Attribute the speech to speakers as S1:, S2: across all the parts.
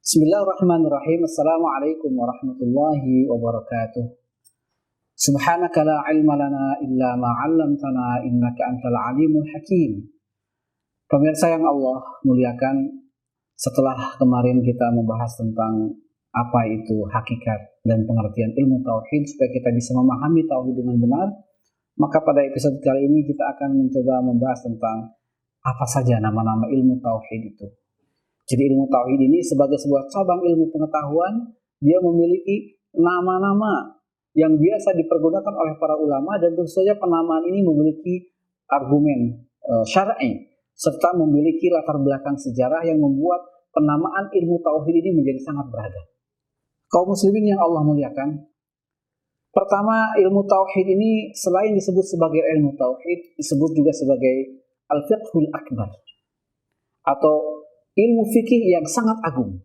S1: Bismillahirrahmanirrahim. Assalamualaikum warahmatullahi wabarakatuh. Subhanaka la ilma lana illa ma 'allamtana innaka antal alimul hakim. Pemirsa yang Allah muliakan, setelah kemarin kita membahas tentang apa itu hakikat dan pengertian ilmu tauhid supaya kita bisa memahami tauhid dengan benar, maka pada episode kali ini kita akan mencoba membahas tentang apa saja nama-nama ilmu tauhid itu. Jadi ilmu tauhid ini sebagai sebuah cabang ilmu pengetahuan, dia memiliki nama-nama yang biasa dipergunakan oleh para ulama, dan tentu saja penamaan ini memiliki argumen syar'i serta memiliki latar belakang sejarah yang membuat penamaan ilmu tauhid ini menjadi sangat beragam. Kaum muslimin yang Allah muliakan, pertama, ilmu tauhid ini selain disebut sebagai ilmu tauhid, disebut juga sebagai al-fiqhul akbar atau ilmu fikih yang sangat agung.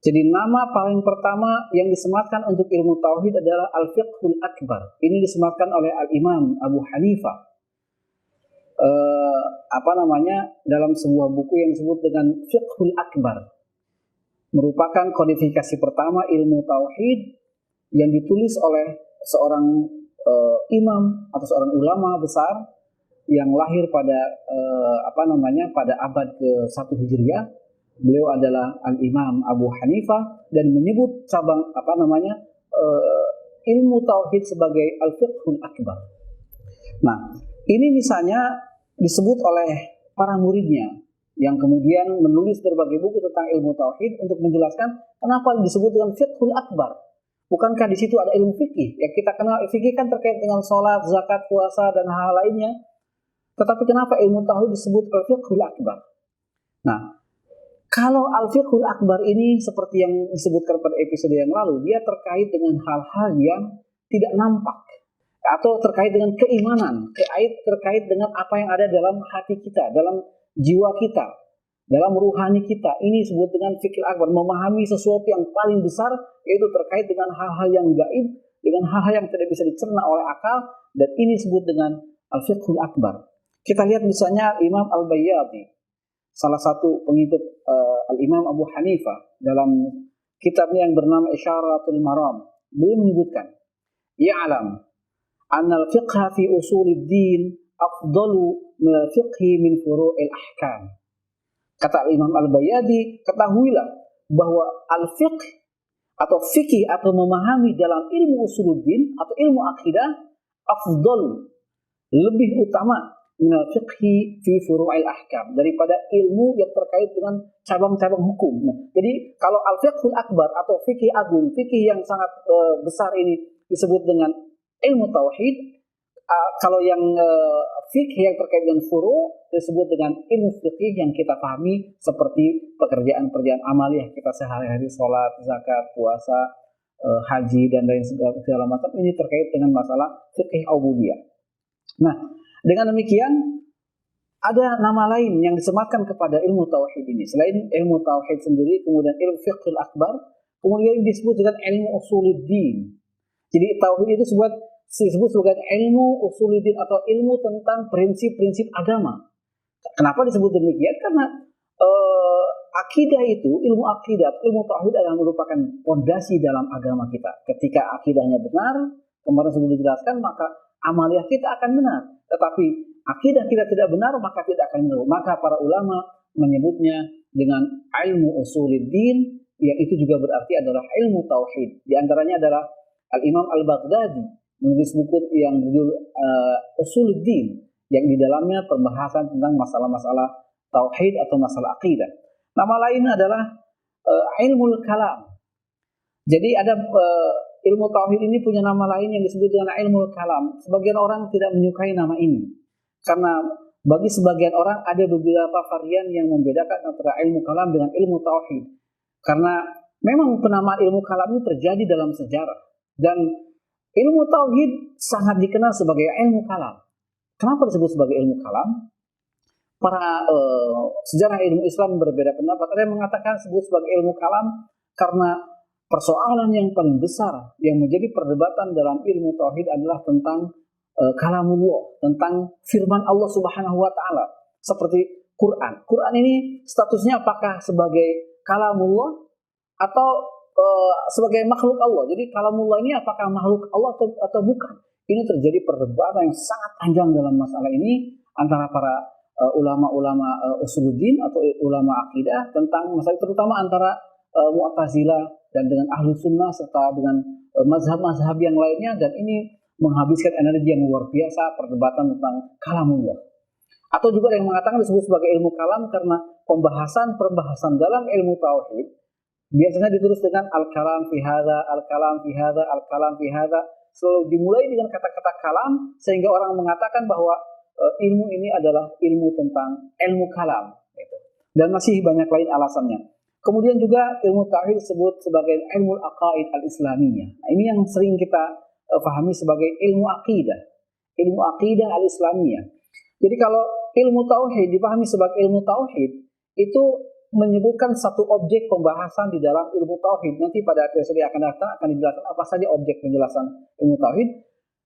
S1: Jadi nama paling pertama yang disematkan untuk ilmu tauhid adalah al-fiqhul akbar. Ini disematkan oleh al-Imam Abu Hanifah. Dalam sebuah buku yang disebut dengan Fiqhul Akbar. Merupakan kodifikasi pertama ilmu tauhid yang ditulis oleh seorang imam atau seorang ulama besar yang lahir pada pada abad ke-1 Hijriah. Beliau adalah Al-Imam Abu Hanifah dan menyebut cabang ilmu tauhid sebagai Al-Fiqhul Akbar. Nah, ini misalnya disebut oleh para muridnya yang kemudian menulis berbagai buku tentang ilmu tauhid untuk menjelaskan kenapa disebut dengan Fiqhul Akbar. Bukankah di situ ada ilmu fikih? Yang kita kenal fikih kan terkait dengan sholat, zakat, puasa dan hal lainnya. Tetapi kenapa ilmu tauhid disebut al-fiqhul akbar? Nah, kalau al-fiqhul akbar ini seperti yang disebutkan pada episode yang lalu, dia terkait dengan hal-hal yang tidak nampak atau terkait dengan keimanan, terkait dengan apa yang ada dalam hati kita, dalam jiwa kita, dalam ruhani kita. Ini disebut dengan fiqhul akbar, memahami sesuatu yang paling besar, yaitu terkait dengan hal-hal yang gaib, dengan hal-hal yang tidak bisa dicerna oleh akal, dan ini disebut dengan al-fiqhul akbar. Kita lihat misalnya Imam Al-Bayyadi, salah satu pengikut Al-Imam Abu Hanifah, dalam kitabnya yang bernama Isyaratul Maram. Beliau menyebutkan, "Ya'lam anna al-fiqha fi usulid din afdalu min al-fiqhi min furu'il ahkam." Kata Imam Al-Bayyadi, ketahuilah bahwa al-fiqh atau fikih atau memahami dalam ilmu usuluddin atau ilmu akidah afdalu, lebih utama minal fiqhi fi furu'il ahkam, daripada ilmu yang terkait dengan cabang-cabang hukum. Nah, jadi kalau al-fiqhul akbar atau fikih agung, fikih yang sangat besar ini disebut dengan ilmu tauhid. Kalau yang fikih yang terkait dengan furu' disebut dengan ilmu fikih yang kita pahami seperti pekerjaan-pekerjaan amaliyah kita sehari-hari, sholat, zakat, puasa, haji dan lain segala macam. Ini terkait dengan masalah fikih ubudiyah. Nah, dengan demikian ada nama lain yang disematkan kepada ilmu tauhid ini. Selain ilmu tauhid sendiri, kemudian ilmu fiqhul akbar, kemudian disebut dengan ilmu usuluddin. Jadi tauhid itu disebut sebagai ilmu usuluddin atau ilmu tentang prinsip-prinsip agama. Kenapa disebut demikian? Karena akidah itu, ilmu akidah, ilmu tauhid adalah merupakan fondasi dalam agama kita. Ketika akidahnya benar, kemarin sudah dijelaskan, maka amaliyah kita akan benar. Tetapi akidah kita tidak benar, maka tidak akan benar. Maka para ulama menyebutnya dengan ilmu usuluddin, yang itu juga berarti adalah ilmu tauhid. Di antaranya adalah Al-Imam Al-Baghdadi menulis buku yang berjudul Usuluddin, yang di dalamnya pembahasan tentang masalah-masalah tauhid atau masalah akidah. Nama lain adalah ilmu kalam. Jadi ada ilmu tauhid ini punya nama lain yang disebut dengan ilmu kalam. Sebagian orang tidak menyukai nama ini, karena bagi sebagian orang ada beberapa varian yang membedakan antara ilmu kalam dengan ilmu tauhid. Karena memang penamaan ilmu kalam ini terjadi dalam sejarah, dan ilmu tauhid sangat dikenal sebagai ilmu kalam. Kenapa disebut sebagai ilmu kalam? Para sejarah ilmu Islam berbeda pendapat. Ada yang mengatakan disebut sebagai ilmu kalam karena persoalan yang paling besar yang menjadi perdebatan dalam ilmu tauhid adalah tentang kalamullah, tentang firman Allah Subhanahu wa taala. Seperti Quran. Quran ini statusnya apakah sebagai kalamullah atau sebagai makhluk Allah. Jadi kalamullah ini apakah makhluk Allah atau bukan? Ini terjadi perdebatan yang sangat panjang dalam masalah ini antara para ulama-ulama usuluddin atau ulama akidah tentang masalah, terutama antara Mu'tazilah dan dengan Ahlu Sunnah serta dengan mazhab-mazhab yang lainnya, dan ini menghabiskan energi yang luar biasa perdebatan tentang kalamullah. Atau juga yang mengatakan disebut sebagai ilmu kalam karena pembahasan dalam ilmu tauhid biasanya ditulis dengan al-kalam fi hadza, al-kalam fi hadza, al-kalam fi hadza, selalu dimulai dengan kata-kata kalam sehingga orang mengatakan bahwa ilmu ini adalah ilmu tentang ilmu kalam gitu. Dan masih banyak lain alasannya. Kemudian juga ilmu tauhid disebut sebagai ilmu aqaid al-islamiyah. Nah, ini yang sering kita pahami sebagai ilmu akidah al-islamiyah. Jadi kalau ilmu tauhid dipahami sebagai ilmu tauhid, itu menyebutkan satu objek pembahasan di dalam ilmu tauhid. Nanti pada episode akan datang akan dijelaskan apa saja objek penjelasan ilmu tauhid.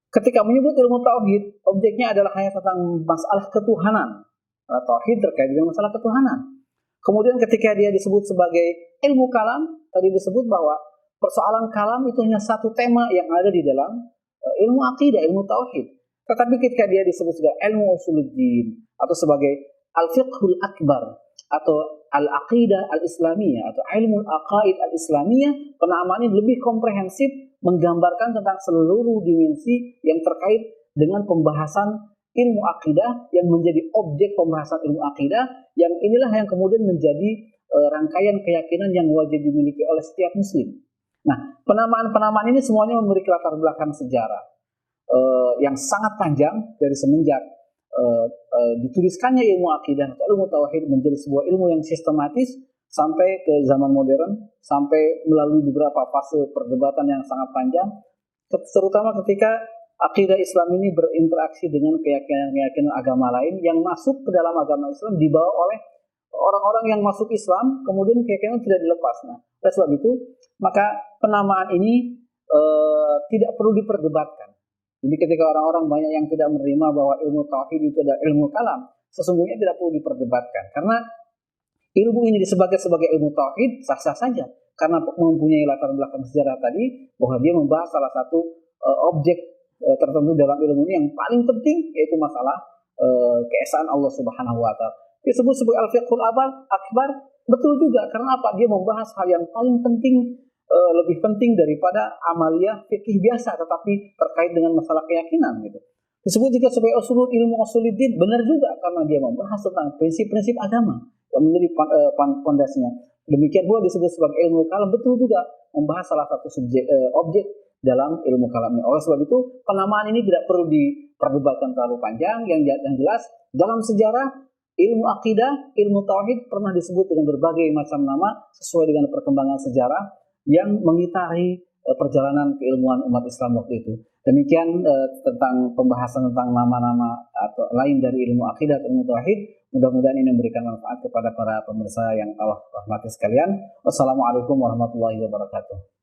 S1: Ketika menyebut ilmu tauhid, objeknya adalah hanya tentang masalah ketuhanan. Tauhid terkait dengan masalah ketuhanan. Kemudian ketika dia disebut sebagai ilmu kalam, tadi disebut bahwa persoalan kalam itu hanya satu tema yang ada di dalam ilmu akidah, ilmu tauhid. Tetapi ketika dia disebut sebagai ilmu usuluddin atau sebagai al-fiqhul akbar atau al-aqidah al-islamiyah atau ilmu aqaid al-islamiyah, penamaan ini lebih komprehensif, menggambarkan tentang seluruh dimensi yang terkait dengan pembahasan ilmu akidah yang menjadi objek pembahasan ilmu akidah, yang inilah yang kemudian menjadi rangkaian keyakinan yang wajib dimiliki oleh setiap muslim. Nah, penamaan-penamaan ini semuanya memiliki latar belakang sejarah yang sangat panjang dari semenjak dituliskannya ilmu akidah atau ilmu tauhid menjadi sebuah ilmu yang sistematis sampai ke zaman modern, sampai melalui beberapa fase perdebatan yang sangat panjang, terutama ketika akidah Islam ini berinteraksi dengan keyakinan-keyakinan agama lain yang masuk ke dalam agama Islam dibawa oleh orang-orang yang masuk Islam, kemudian keyakinan tidak dilepas. Nah, oleh sebab itu, maka penamaan ini tidak perlu diperdebatkan. Jadi ketika orang-orang banyak yang tidak menerima bahwa ilmu tauhid itu adalah ilmu kalam, sesungguhnya tidak perlu diperdebatkan. Karena ilmu ini disebut sebagai ilmu tauhid sah-sah saja. Karena mempunyai latar belakang sejarah tadi, bahwa dia membahas salah satu objek tertentu dalam ilmu ini yang paling penting, yaitu masalah keesaan Allah Subhanahu wa Ta'ala. Disebut sebagai al-fiqhul akbar, betul juga. Karena apa? Dia membahas hal yang paling penting, lebih penting daripada amaliyah fikih biasa, tetapi terkait dengan masalah keyakinan gitu. Disebut juga sebagai ilmu usuluddin, benar juga karena dia membahas tentang prinsip-prinsip agama yang menjadi pondasinya. Demikian pula disebut sebagai ilmu kalam, betul juga membahas salah satu objek dalam ilmu kalam ini. Oleh sebab itu, penamaan ini tidak perlu diperdebatkan terlalu panjang. Yang jelas dalam sejarah ilmu akidah, ilmu tauhid pernah disebut dengan berbagai macam nama sesuai dengan perkembangan sejarah yang mengitari perjalanan keilmuan umat Islam waktu itu. Demikian tentang pembahasan tentang nama-nama atau lain dari ilmu akidah atau ilmu tauhid. Mudah-mudahan ini memberikan manfaat kepada para pemirsa yang Allah rahmati sekalian. Wassalamualaikum warahmatullahi wabarakatuh.